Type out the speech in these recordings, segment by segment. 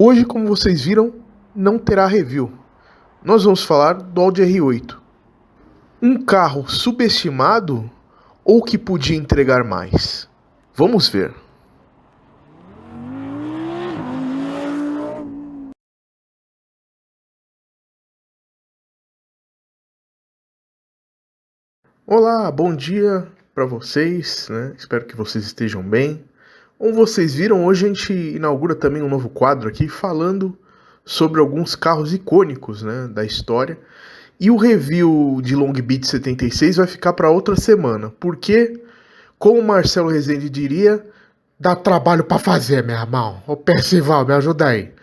Hoje, como vocês viram, não terá review. Nós vamos falar do Audi R8. Um carro subestimado ou que podia entregar mais? Vamos ver. Olá, bom dia para vocês, né? Espero que vocês estejam bem. Como vocês viram, hoje a gente inaugura também um novo quadro aqui falando sobre alguns carros icônicos, né, da história. E o review de Long Beach 76 vai ficar para outra semana, porque, como o Marcelo Rezende diria, dá trabalho para fazer, meu irmão. Ô Percival, me ajuda aí.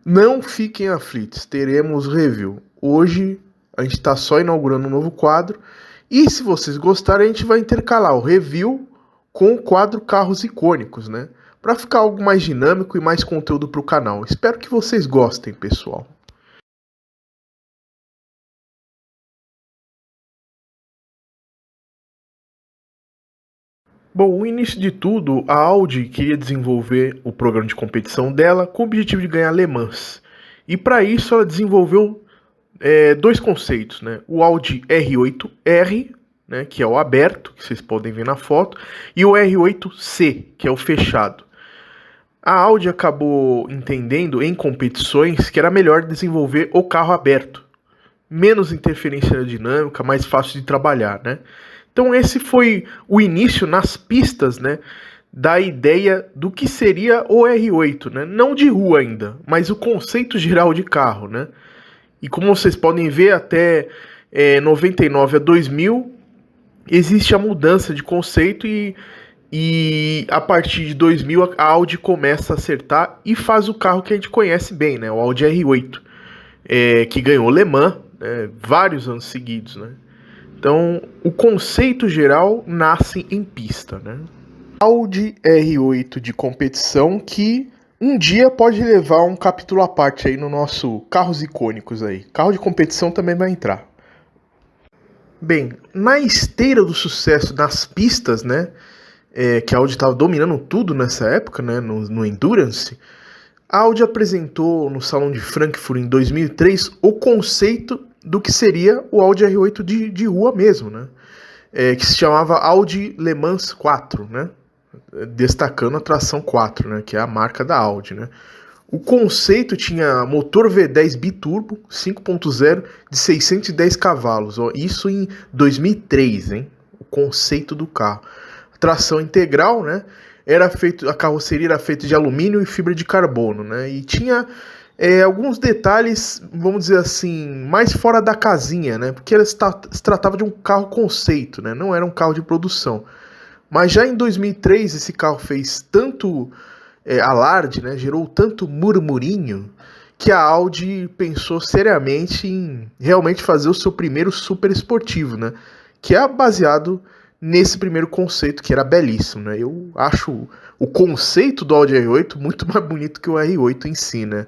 Não fiquem aflitos, teremos review. Hoje a gente está só inaugurando um novo quadro. E se vocês gostarem, a gente vai intercalar o review com o quadro Carros Icônicos, né? Para ficar algo mais dinâmico e mais conteúdo para o canal. Espero que vocês gostem, pessoal. Bom, o início de tudo, a Audi queria desenvolver o programa de competição dela com o objetivo de ganhar Le Mans. E para isso ela desenvolveu dois conceitos, né? O Audi R8R, né, que é o aberto, que vocês podem ver na foto, e o R8C, que é o fechado. A Audi acabou entendendo em competições que era melhor desenvolver o carro aberto. Menos interferência aerodinâmica, mais fácil de trabalhar, né? Então esse foi o início nas pistas, né, da ideia do que seria o R8, né? Não de rua ainda, mas o conceito geral de carro, né? E como vocês podem ver, até 99 a 2000 existe a mudança de conceito e a partir de 2000 a Audi começa a acertar e faz o carro que a gente conhece bem, né? O Audi R8, que ganhou Le Mans, vários anos seguidos, né? Então, o conceito geral nasce em pista, né? Audi R8 de competição que um dia pode levar um capítulo à parte aí no nosso Carros Icônicos aí. Carro de competição também vai entrar. Bem, na esteira do sucesso nas pistas, né? Que a Audi estava dominando tudo nessa época, né? No Endurance. A Audi apresentou no Salão de Frankfurt em 2003 o conceito do que seria o Audi R8 de rua mesmo, né? Que se chamava Audi Le Mans 4, né? Destacando a tração 4, né? Que é a marca da Audi, né? O conceito tinha motor V10 biturbo 5.0 de 610 cavalos, ó, isso em 2003, hein? O conceito do carro. Tração integral, né? A carroceria era feita de alumínio e fibra de carbono, né? E tinha alguns detalhes, vamos dizer assim, mais fora da casinha, né? Porque se tratava de um carro conceito, né? Não era um carro de produção. Mas já em 2003 esse carro fez tanto alarde, né? Gerou tanto murmurinho que a Audi pensou seriamente em realmente fazer o seu primeiro super esportivo, né? Que é baseado nesse primeiro conceito, que era belíssimo, né? Eu acho o conceito do Audi R8 muito mais bonito que o R8 em si, né?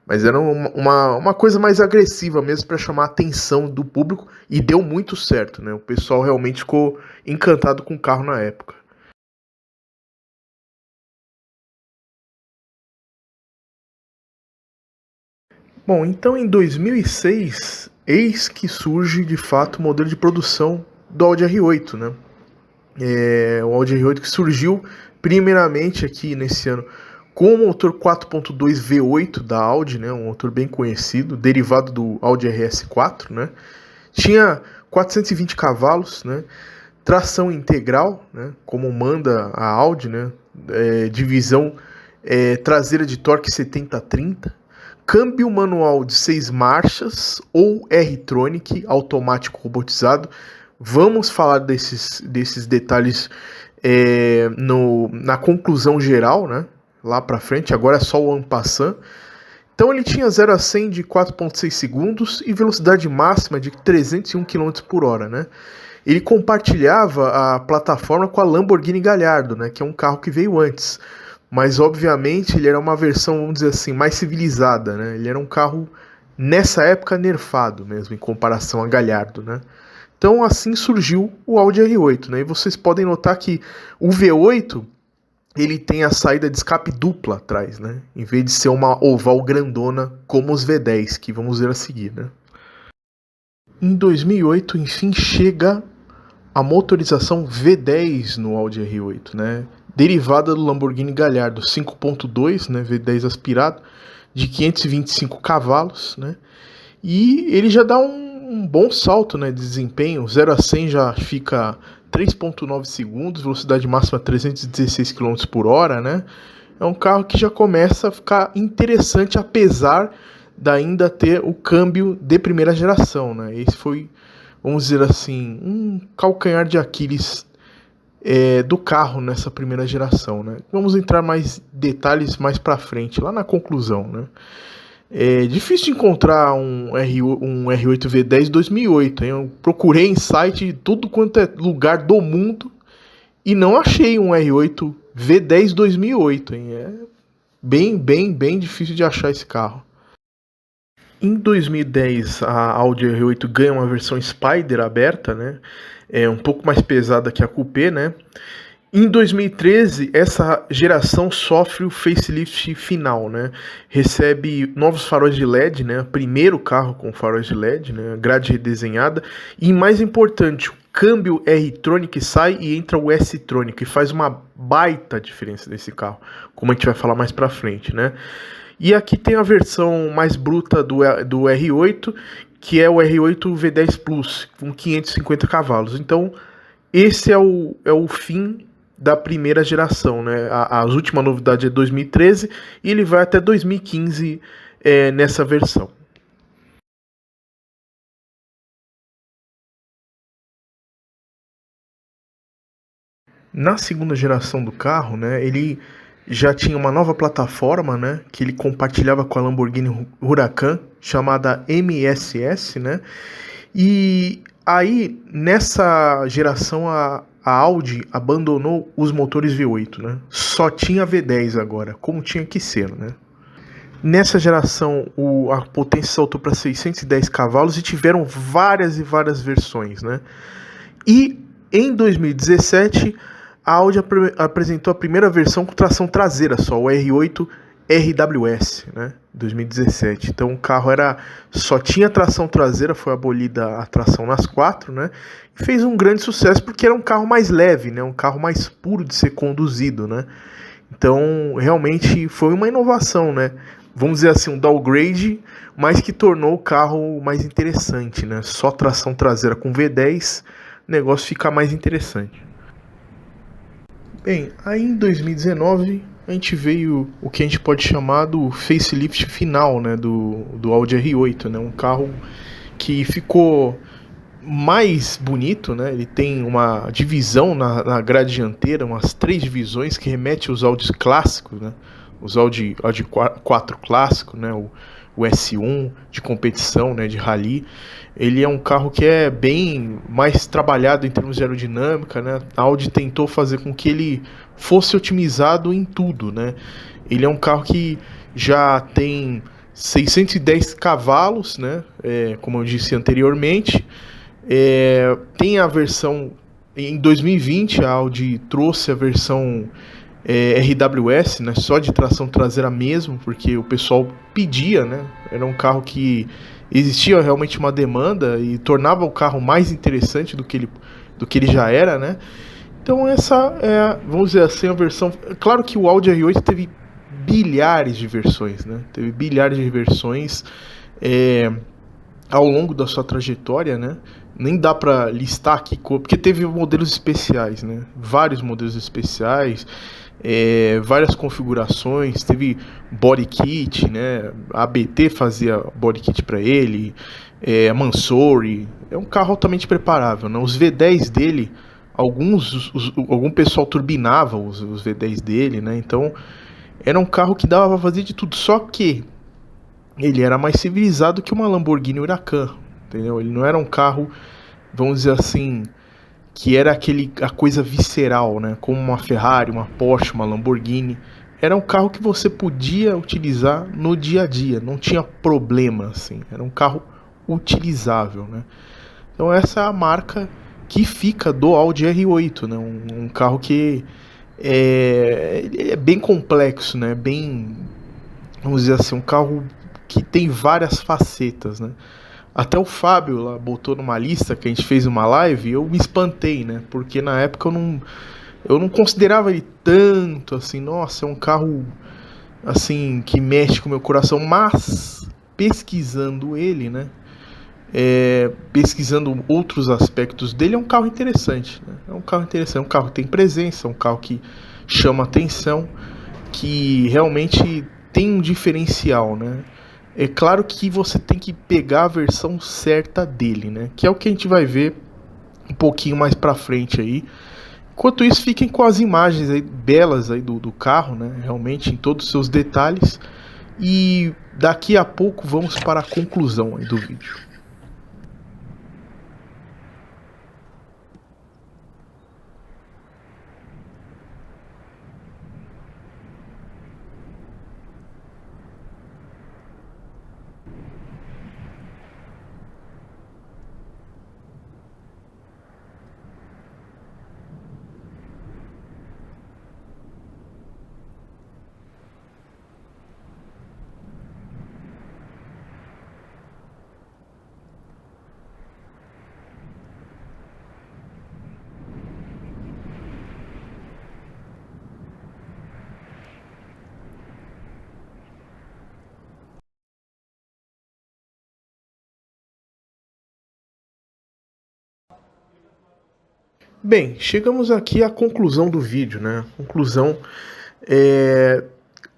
Mas era uma coisa mais agressiva mesmo para chamar a atenção do público e deu muito certo, né? O pessoal realmente ficou encantado com o carro na época. Bom, então em 2006, eis que surge de fato o modelo de produção do Audi R8, né? O Audi R8 que surgiu primeiramente aqui nesse ano com o motor 4.2 V8 da Audi, né? Um motor bem conhecido, derivado do Audi RS4, né? Tinha 420 cavalos, né? Tração integral, né? Como manda a Audi, né? Divisão traseira de torque 70-30, câmbio manual de 6 marchas ou R-Tronic automático robotizado. Vamos falar desses detalhes na conclusão geral, né? Lá pra frente, agora é só o en passant. Então ele tinha 0 a 100 de 4.6 segundos e velocidade máxima de 301 km por hora, né? Ele compartilhava a plataforma com a Lamborghini Gallardo, né? Que é um carro que veio antes. Mas obviamente ele era uma versão, vamos dizer assim, mais civilizada, né? Ele era um carro, nessa época, nerfado mesmo, em comparação a Gallardo, né? Então assim surgiu o Audi R8, né? E vocês podem notar que o V8 ele tem a saída de escape dupla atrás, né? Em vez de ser uma oval grandona como os V10, que vamos ver a seguir, né? Em 2008, enfim, chega a motorização V10 no Audi R8, né? Derivada do Lamborghini Gallardo 5.2, né? V10 aspirado, de 525 cavalos, né? E ele já dá um bom salto, né, de desempenho. 0 a 100 já fica 3.9 segundos, velocidade máxima 316 km por hora, né? É um carro que já começa a ficar interessante, apesar de ainda ter o câmbio de primeira geração, né? Esse foi, vamos dizer assim, um calcanhar de Aquiles do carro nessa primeira geração, né? Vamos entrar mais detalhes mais para frente, lá na conclusão, né? É difícil de encontrar um R8 V10 2008, hein? Eu procurei em site de tudo quanto é lugar do mundo e não achei um R8 V10 2008, hein? É bem difícil de achar esse carro. Em 2010, a Audi R8 ganha uma versão Spider aberta, né? É um pouco mais pesada que a Coupé, né? Em 2013, essa geração sofre o facelift final, né? Recebe novos faróis de LED, né? Primeiro carro com faróis de LED, né? Grade redesenhada. E mais importante, o câmbio R-Tronic sai e entra o S-Tronic, e faz uma baita diferença nesse carro, como a gente vai falar mais pra frente, né? E aqui tem a versão mais bruta do R8, que é o R8 V10 Plus, com 550 cavalos. Então, esse é o fim da primeira geração, né? A última novidade é 2013 e ele vai até 2015 nessa versão. Na segunda geração do carro, né, ele já tinha uma nova plataforma, né, que ele compartilhava com a Lamborghini Huracan, chamada MSS, né? E aí, nessa geração, a Audi abandonou os motores V8, né? Só tinha V10 agora, como tinha que ser, né? Nessa geração, a potência saltou para 610 cavalos e tiveram várias e várias versões, né? E em 2017, a Audi apresentou a primeira versão com tração traseira só, o R8 RWS, né? 2017. Então o carro só tinha tração traseira, foi abolida a tração nas quatro, né? E fez um grande sucesso porque era um carro mais leve, né? Um carro mais puro de ser conduzido, né? Então realmente foi uma inovação, né? Vamos dizer assim, um downgrade, mas que tornou o carro mais interessante, né? Só tração traseira com V10, o negócio fica mais interessante. Bem, aí em 2019 a gente veio o que a gente pode chamar do facelift final, né, do Audi R8, né, um carro que ficou mais bonito, né, ele tem uma divisão na grade dianteira, umas 3 divisões que remete aos Audis clássicos, né, os Audi 4 clássico, né, o S1 de competição, né, de rally. Ele é um carro que é bem mais trabalhado em termos de aerodinâmica, né? A Audi tentou fazer com que ele fosse otimizado em tudo, né? Ele é um carro que já tem 610 cavalos, né? Como eu disse anteriormente. Tem a versão... Em 2020, a Audi trouxe a versão RWS, né, só de tração traseira mesmo, porque o pessoal pedia, né? Era um carro que existia realmente uma demanda e tornava o carro mais interessante do que ele já era, né? Então essa vamos dizer assim, a versão... Claro que o Audi R8 teve bilhares de versões, né? Teve bilhares de versões ao longo da sua trajetória, né? Nem dá para listar aqui, porque teve modelos especiais, né? Vários modelos especiais, várias configurações, teve body kit, né? A ABT fazia body kit para ele, a Mansory, é um carro altamente preparável, né? Os V10 dele, algum pessoal turbinava os V10 dele, né? Então era um carro que dava para fazer de tudo, só que ele era mais civilizado que uma Lamborghini Huracan, entendeu? Ele não era um carro, vamos dizer assim, que era a coisa visceral, né? Como uma Ferrari, uma Porsche, uma Lamborghini. Era um carro que você podia utilizar no dia a dia, não tinha problema, assim. Era um carro utilizável, né? Então essa é a marca que fica do Audi R8, né? Um carro que Ele é bem complexo, né? Bem, vamos dizer assim, um carro que tem várias facetas, né? Até o Fábio lá botou numa lista que a gente fez uma live e eu me espantei, né? Porque na época eu não considerava ele tanto assim, nossa, é um carro assim que mexe com o meu coração, mas pesquisando ele, né? Pesquisando outros aspectos dele, é um carro interessante, né? É um carro interessante, é um carro que tem presença, é um carro que chama atenção, que realmente tem um diferencial, né? É claro que você tem que pegar a versão certa dele, né? Que é o que a gente vai ver um pouquinho mais pra frente aí. Enquanto isso, fiquem com as imagens aí belas aí do carro, né? Realmente em todos os seus detalhes. E daqui a pouco vamos para a conclusão aí do vídeo. Bem, chegamos aqui à conclusão do vídeo, né? Conclusão é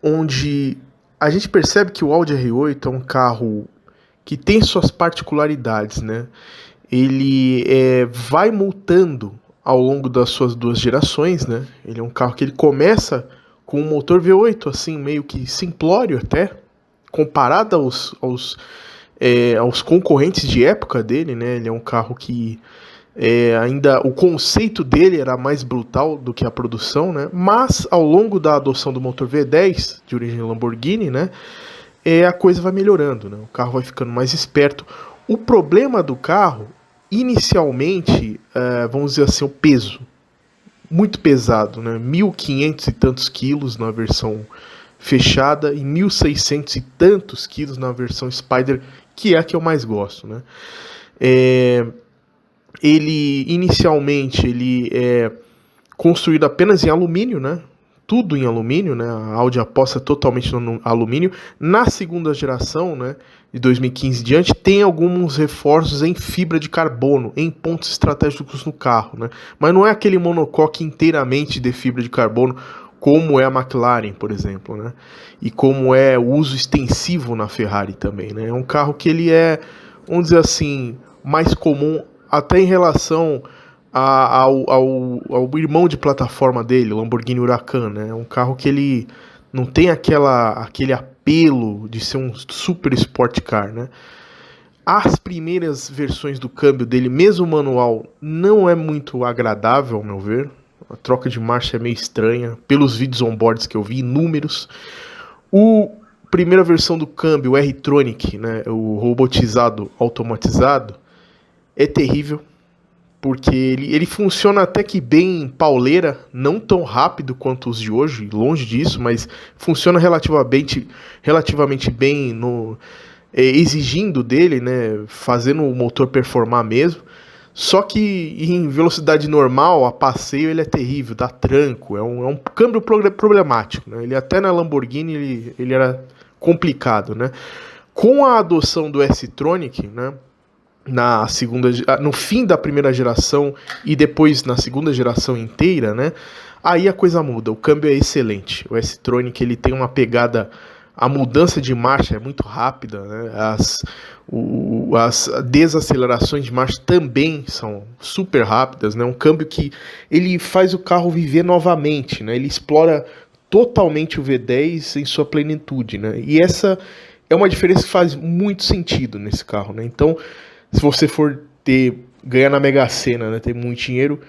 onde a gente percebe que o Audi R8 é um carro que tem suas particularidades, né? Ele vai mutando ao longo das suas duas gerações, né? Ele é um carro que ele começa com um motor V8, assim, meio que simplório até, comparado aos concorrentes de época dele, né? Ele é um carro que ainda o conceito dele era mais brutal do que a produção, né? Mas ao longo da adoção do motor V10 de origem Lamborghini, né? A coisa vai melhorando, né? O carro vai ficando mais esperto. O problema do carro, inicialmente, vamos dizer assim, o peso. Muito pesado, né? 1.500 e tantos quilos na versão fechada e 1.600 e tantos quilos na versão Spider, que é a que eu mais gosto, né? Ele, inicialmente, ele é construído apenas em alumínio, né? Tudo em alumínio, né? A Audi aposta totalmente no alumínio. Na segunda geração, né, de 2015 em diante, tem alguns reforços em fibra de carbono, em pontos estratégicos no carro, né? Mas não é aquele monocoque inteiramente de fibra de carbono, como é a McLaren, por exemplo, né? E como é o uso extensivo na Ferrari também, né? É um carro que ele é, vamos dizer assim, mais comum até em relação ao irmão de plataforma dele, o Lamborghini Huracan, né? É um carro que ele não tem aquele apelo de ser um super sport car, né? As primeiras versões do câmbio dele, mesmo manual, não é muito agradável, ao meu ver. A troca de marcha é meio estranha, pelos vídeos on-boards que eu vi, inúmeros. O primeira versão do câmbio, o R-Tronic, né, o robotizado, automatizado, é terrível, porque ele funciona até que bem em pauleira, não tão rápido quanto os de hoje, longe disso, mas funciona relativamente bem no exigindo dele, né, fazendo o motor performar mesmo. Só que em velocidade normal, a passeio ele é terrível, dá tranco, é um câmbio problemático, né? Ele até na Lamborghini ele era complicado, né? Com a adoção do S-Tronic, né, no fim da primeira geração e depois na segunda geração inteira, né? Aí a coisa muda, o câmbio é excelente. O S-Tronic ele tem uma pegada, a mudança de marcha é muito rápida, né? As desacelerações de marcha também são super rápidas, né? Um câmbio que ele faz o carro viver novamente, né? Ele explora totalmente o V10 em sua plenitude, né? E essa é uma diferença que faz muito sentido nesse carro, né? Então, se você for ganhar na Mega Sena, né, ter muito dinheiro,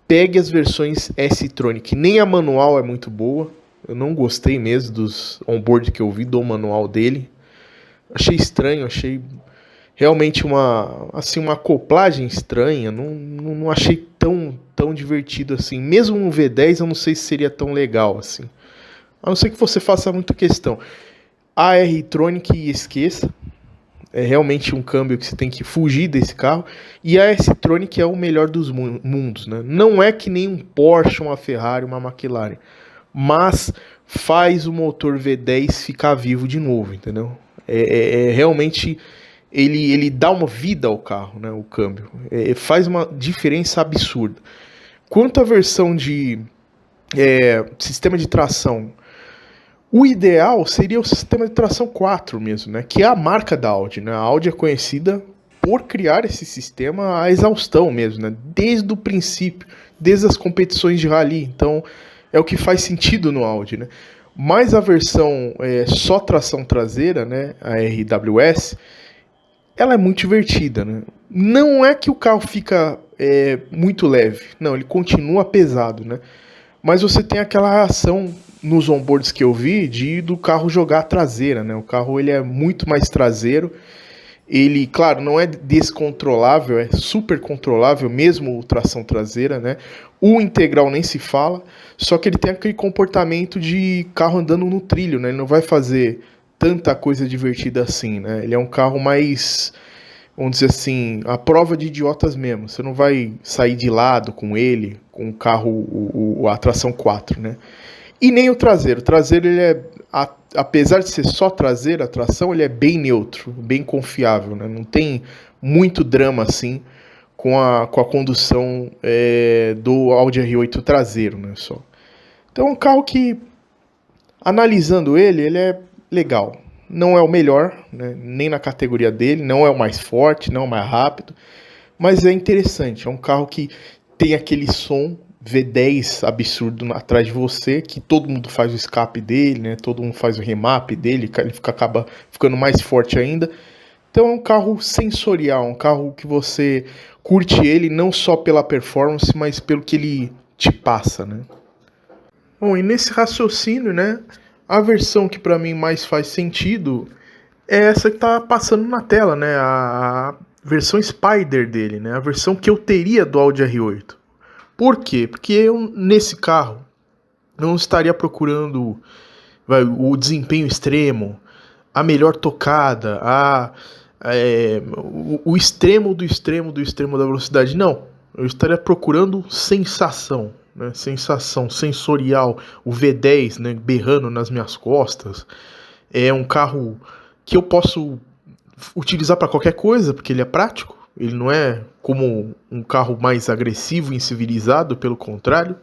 pegue as versões S-Tronic. Nem a manual é muito boa. Eu não gostei mesmo dos onboard que eu vi do manual dele. Achei estranho, achei realmente uma acoplagem estranha, não achei tão divertido assim. Mesmo no V10 eu não sei se seria tão legal assim. A não ser que você faça muita questão. A R-Tronic, esqueça. É realmente um câmbio que você tem que fugir desse carro. E a S-Tronic é o melhor dos mundos, né? Não é que nem um Porsche, uma Ferrari, uma McLaren. Mas faz o motor V10 ficar vivo de novo, entendeu? Realmente ele dá uma vida ao carro, né? O câmbio. Faz uma diferença absurda. Quanto à versão de sistema de tração, o ideal seria o sistema de tração 4 mesmo, né? Que é a marca da Audi, né? A Audi é conhecida por criar esse sistema à exaustão mesmo, né? Desde o princípio, desde as competições de rally. Então, é o que faz sentido no Audi, né? Mas a versão só tração traseira, né? A RWS, ela é muito divertida, né? Não é que o carro fica muito leve, não, ele continua pesado, né? Mas você tem aquela ação nos onboards que eu vi do carro jogar a traseira, né? O carro ele é muito mais traseiro. Ele, claro, não é descontrolável, é super controlável, mesmo tração traseira, né? O integral nem se fala, só que ele tem aquele comportamento de carro andando no trilho, né? Ele não vai fazer tanta coisa divertida assim, né? Ele é um carro mais, vamos dizer assim, a prova de idiotas mesmo. Você não vai sair de lado com ele, com o carro, a tração 4, né? E nem o traseiro. O traseiro, ele apesar de ser só traseiro, a tração, ele é bem neutro, bem confiável, né? Não tem muito drama assim com a condução do Audi R8 traseiro, né? Só. Então é um carro que, analisando ele é legal. Não é o melhor, né? Nem na categoria dele, não é o mais forte, não é o mais rápido, mas é interessante. É um carro que tem aquele som V10 absurdo atrás de você, que todo mundo faz o escape dele, né? Todo mundo faz o remap dele, ele acaba ficando mais forte ainda. Então é um carro sensorial, um carro que você curte ele não só pela performance, mas pelo que ele te passa, né? Bom, e nesse raciocínio, né, a versão que para mim mais faz sentido é essa que tá passando na tela, né? A versão Spider dele, né? A versão que eu teria do Audi R8. Por quê? Porque eu, nesse carro, não estaria procurando o desempenho extremo, a melhor tocada, o extremo do extremo do extremo da velocidade. Não, eu estaria procurando sensação, né? Sensação sensorial, o V10, né, berrando nas minhas costas. É um carro que eu posso utilizar para qualquer coisa, porque ele é prático. Ele não é como um carro mais agressivo e incivilizado, pelo contrário,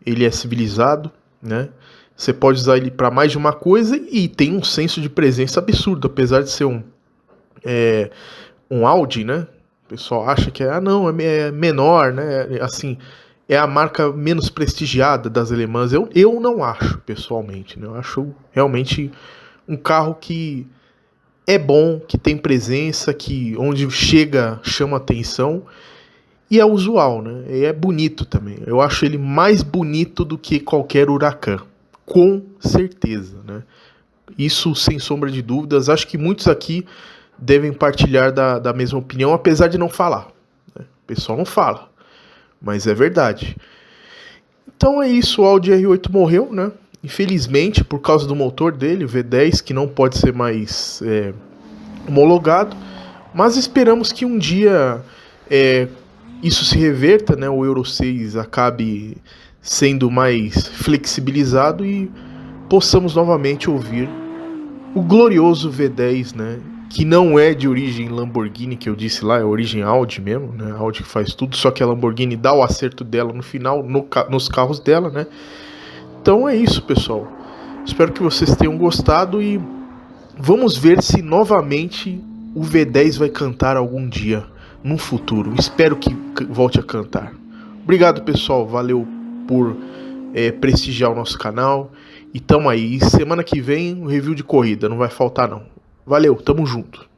ele é civilizado, né? Você pode usar ele para mais de uma coisa e tem um senso de presença absurdo, apesar de ser um Audi, né? O pessoal acha que é menor, né? Assim, é a marca menos prestigiada das alemãs. Eu não acho, pessoalmente, né? Eu acho realmente um carro que é bom, que tem presença, que onde chega chama atenção e é usual, né? E é bonito também. Eu acho ele mais bonito do que qualquer Huracan, com certeza, né? Isso sem sombra de dúvidas. Acho que muitos aqui devem partilhar da mesma opinião, apesar de não falar, né? O pessoal não fala, mas é verdade. Então é isso, o Audi R8 morreu, né? Infelizmente, por causa do motor dele, o V10, que não pode ser mais homologado, mas esperamos que um dia isso se reverta, né? O Euro 6 acabe sendo mais flexibilizado e possamos novamente ouvir o glorioso V10, né? Que não é de origem Lamborghini, que eu disse lá, é origem Audi mesmo, né? A Audi que faz tudo, só que a Lamborghini dá o acerto dela no final, nos carros dela, né? Então é isso, pessoal. Espero que vocês tenham gostado e vamos ver se novamente o V10 vai cantar algum dia, num futuro. Espero que volte a cantar. Obrigado, pessoal. Valeu por prestigiar o nosso canal. E tamo aí. Semana que vem, um review de corrida. Não vai faltar, não. Valeu, tamo junto.